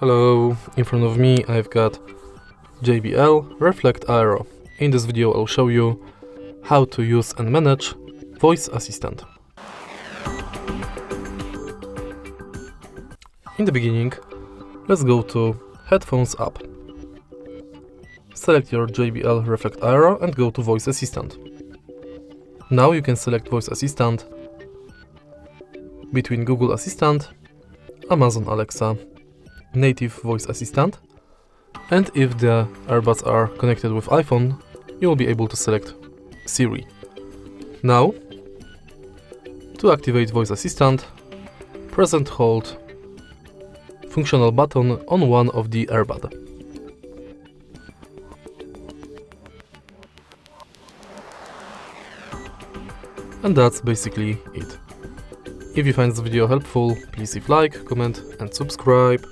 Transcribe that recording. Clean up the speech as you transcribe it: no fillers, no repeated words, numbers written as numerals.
Hello, in front of me I've got JBL Reflect Aero. In this video I'll show you how to use and manage voice assistant. In the beginning, let's go to Headphones app. Select your JBL Reflect Aero and go to Voice Assistant. Now you can select Voice Assistant between Google Assistant, Amazon Alexa, native voice assistant, and if the earbuds are connected with iPhone, you will be able to select Siri. Now, to activate voice assistant, press and hold functional button on one of the earbud. And that's basically it. If you find this video helpful, please leave like, comment and subscribe.